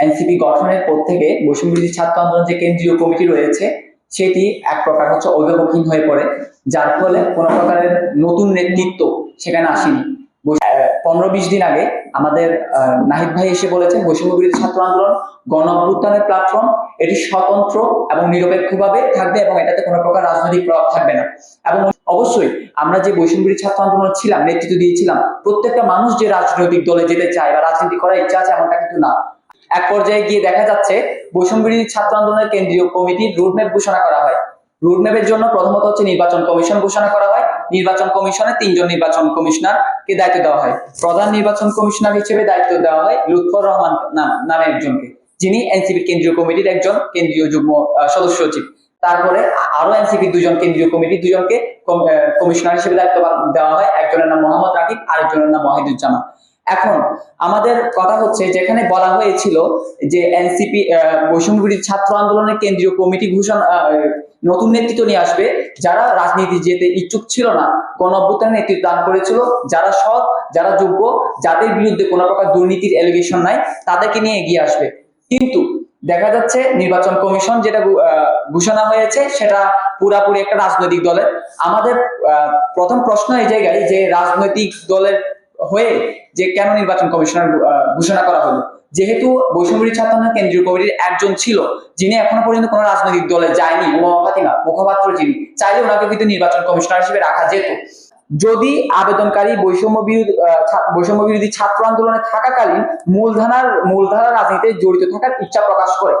NCP গঠনের পর থেকে বৈষম্য বিরোধী ছাত্র আন্দোলন যে কেন্দ্রীয় কমিটি রয়েছে সেটি এক প্রকার অভিভাবকহীন হয়ে পড়ে, যার ফলে কোনো প্রকারের নতুন নেতৃত্ব সেখানে আসেনি। 15-20 দিন আগে আমাদের নাহিদ ভাই এসে বলেছেন বৈষম্য বিরোধী ছাত্র আন্দোলন গণ অভ্যুত্থানের প্ল্যাটফর্ম, এটি স্বতন্ত্র এবং নিরপেক্ষভাবে থাকবে এবং এটাতে কোনো প্রকার রাজনৈতিক প্রভাব থাকবে না। এবং অবশ্যই আমরা যে বৈষম্য বিরোধী ছাত্র আন্দোলন ছিলাম, নেতৃত্ব দিয়েছিলাম, প্রত্যেকটা মানুষ যে রাজনৈতিক দলে যেতে চায় বা রাজনীতি করার ইচ্ছা আছে এমনটা কিন্তু না। এক পর্যায়ে গিয়ে দেখা যাচ্ছে বৈষম্য বিরোধী ছাত্র আন্দোলনের কেন্দ্রীয় কমিটির রুটম্যাপ ঘোষণা করা হয়। রুটম্যাপের জন্য প্রথমত নির্বাচন কমিশন ঘোষণা করা হয়। নির্বাচন কমিশনে 3 জন নির্বাচন কমিশনারকে দায়িত্ব দেওয়া হয়। প্রধান নির্বাচন কমিশনার হিসেবে দায়িত্ব দেওয়া হয় লুৎফর রহমান নামে একজনকে, যিনি এনসিপি কেন্দ্রীয় কমিটির একজন কেন্দ্রীয় যুগ্ম সদস্য সচিব। তারপরে আরো এনসিপি 2 জন কেন্দ্রীয় কমিটির 2 জনকে কমিশনার হিসেবে দায়িত্ব দেওয়া হয়। একজনের নাম মোহাম্মদ রাকিব, আরেকজনের নাম ওয়াহিদুজ্জামান। এখন আমাদের কথা হচ্ছে, যেখানে বলা হয়েছিল যে এনসিপি বৈষম্য বিরোধী ছাত্র আন্দোলনের কেন্দ্রীয় কমিটি ঘোষণা নতুন নেতৃত্ব নিয়ে আসবে, যারা রাজনীতি যেতে ইচ্ছুক ছিল না, গণ অভ্যুত্থানের নেতৃত্ব দান করেছিল, যারা সৎ, যারা যোগ্য, যাদের বিরুদ্ধে কোনো প্রকার দুর্নীতির এলিগেশন নাই, তাদেরকে নিয়ে এগিয়ে আসবে। কিন্তু দেখা যাচ্ছে নির্বাচন কমিশন যেটা ঘোষণা হয়েছে সেটা পুরাপুরি একটা রাজনৈতিক দলের। আমাদের প্রথম প্রশ্ন এই জায়গায় যে রাজনৈতিক দলের হয়ে যে কেন নির্বাচন কমিশনার ঘোষণা করা হলো, যেহেতু বৈষম্য বিরোধী ছাত্র আন্দোলন কেন্দ্রীয় কমিটির একজন ছিল যিনি এখনো পর্যন্ত কোনো রাজনৈতিক দলে যায়নি, ফাতিমা মুখপাত্র যিনি, চাইলে ওনাকে কিন্তু নির্বাচন কমিশনার হিসেবে রাখা যেত। যদি বৈষম্য বিরোধী ছাত্র আন্দোলনে থাকাকালীন মূলধারার রাজনীতিতে জড়িত থাকার ইচ্ছা প্রকাশ করে,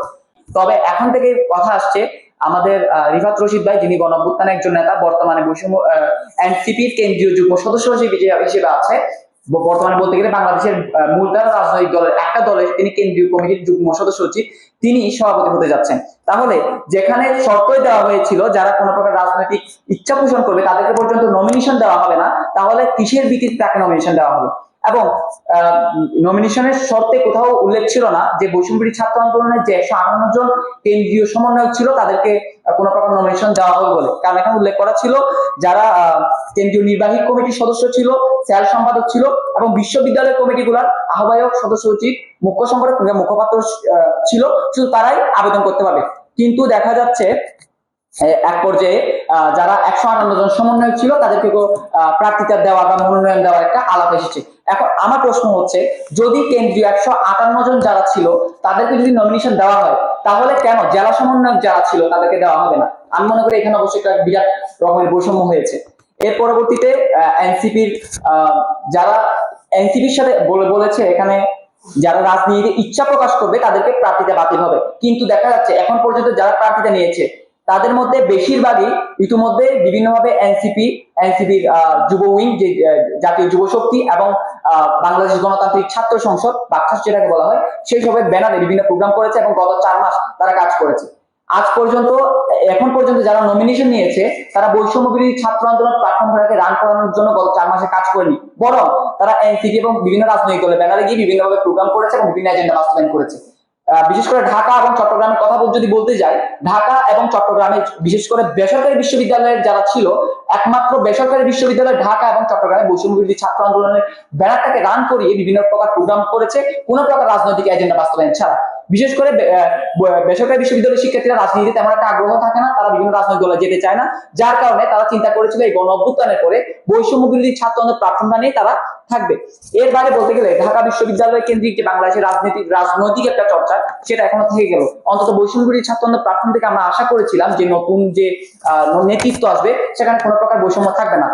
তবে এখন থেকে কথা আসছে আমাদের রিফাত রশিদ ভাই, যিনি গণ অভ্যুত্থানের একজন নেতা, বর্তমানে এনসিপির কেন্দ্রীয় যুগ্ম সদস্য হিসেবে আছে, বর্তমানে বলতে গেলে বাংলাদেশের মূলধারা রাজনৈতিক দলের একটা দলের তিনি কেন্দ্রীয় কমিটির যুগ্ম সদস্য সচিব, তিনি সভাপতি হতে যাচ্ছেন। তাহলে যেখানে শর্তই দেওয়া হয়েছিল যারা কোনো প্রকার রাজনৈতিক ইচ্ছা পোষণ করবে তাদেরকে পর্যন্ত নমিনেশন দেওয়া হবে না, তাহলে কিসের ভিত্তিতে তাকে নমিনেশন দেওয়া হলো? এবং নমিনেশনের শর্তে কোথাও উল্লেখ ছিল না যে বৈষম্য বিরোধী ছাত্র আন্দোলনের যে 158 জন কেন্দ্রীয় সমন্বয়ক ছিল তাদেরকে কোনো প্রকার নমিনেশন দেওয়া হবে বলে। কারণ এখানে উল্লেখ করা ছিল যারা কেন্দ্রীয় নির্বাহী কমিটির সদস্য ছিল, সেল সম্পাদক ছিল এবং বিশ্ববিদ্যালয় কমিটিগুলোর আহ্বায়ক, সদস্য সচিব, মুখ্য সংগঠক, মুখপাত্র ছিল, শুধু তারাই আবেদন করতে পারবে। কিন্তু দেখা যাচ্ছে এক পর্যায়ে যারা 158 জন সমন্বয়ক ছিল তাদেরকে প্রার্থিতা দেওয়া বা মনোনয়ন দেওয়ার একটা আলাপ এসেছে। এখন আমার প্রশ্ন হচ্ছে, যদি কেন্দ্রীয় 158 জন যারা ছিল তাদেরকে যদি নমিনেশন দেওয়া হয়, তাহলে কেন জেলা সমন্বয়ক যারা ছিল তাদেরকে দেওয়া হবে না? আমি মনে করি এখানে অবশ্যই একটা বিরাট রকমের বৈষম্য হয়েছে। এর পরবর্তীতে এনসিপির যারা এনসিপির সাথে বলেছে এখানে যারা রাজনীতিতে ইচ্ছা প্রকাশ করবে তাদেরকে প্রার্থিতা বাতিল হবে, কিন্তু দেখা যাচ্ছে এখন পর্যন্ত যারা প্রার্থিতা নিয়েছে তাদের মধ্যে বেশিরভাগই ইতিমধ্যে বিভিন্নভাবে এনসিপির যুব উইং, যে জাতীয় যুব শক্তি এবং বাংলাদেশ গণতান্ত্রিক ছাত্র সংসদ বাকশাল যেটাকে বলা হয়, সেই সবের ব্যানারে বিভিন্ন প্রোগ্রাম করেছে এবং গত 4 মাস তারা কাজ করেছে। এখন পর্যন্ত যারা নমিনেশন নিয়েছে তারা বৈষম্য বিরোধী ছাত্র আন্দোলন প্ল্যাটফর্মটাকে রান করানোর জন্য গত 4 মাসে কাজ করেনি, বরং তারা এনসিপি এবং বিভিন্ন রাজনৈতিক দলের ব্যানারে গিয়ে বিভিন্নভাবে প্রোগ্রাম করেছে এবং বিভিন্ন এজেন্ডা বাস্তবায়ন করেছে। বিশেষ করে ঢাকা এবং চট্টগ্রামের কথা যদি বলতে যাই, ঢাকা এবং চট্টগ্রামে বিশেষ করে বেসরকারি বিশ্ববিদ্যালয়ের যারা ছিল, একমাত্র বেসরকারি বিশ্ববিদ্যালয় ঢাকা এবং চট্টগ্রামে বৈষম্য বিরোধী ছাত্র আন্দোলনের ব্যানারটাকে রান করিয়ে বিভিন্ন প্রকার প্রোগ্রাম করেছে, কোনো প্রকার রাজনৈতিক এজেন্ডা বাস্তবায়ন ছাড়া। বিশেষ করে বেসরকারি বিশ্ববিদ্যালয়ের শিক্ষার্থীরা রাজনীতিতে তেমন একটা আগ্রহ থাকে না, তারা বিভিন্ন রাজনৈতিক দলে যেতে চায় না, যার কারণে তারা চিন্তা করেছিল এই গণ অভ্যুত্থানের পরে বৈষম্য বিরোধী ছাত্র আন্দোলন প্ল্যাটফর্মটা নিয়ে তারা থাকবে। এর বাইরে বলতে গেলে ঢাকা বিশ্ববিদ্যালয় কেন্দ্রিক যে বাংলাদেশের রাজনৈতিক একটা চর্চা, সেটা এখনো থেকে গেল। অন্তত বৈষম্য বিরোধী ছাত্র আন্দোলন প্ল্যাটফর্ম থেকে আমরা আশা করেছিলাম যে নতুন যে নেতৃত্ব আসবে সেখানে কোনো প্রকার বৈষম্য থাকবে না।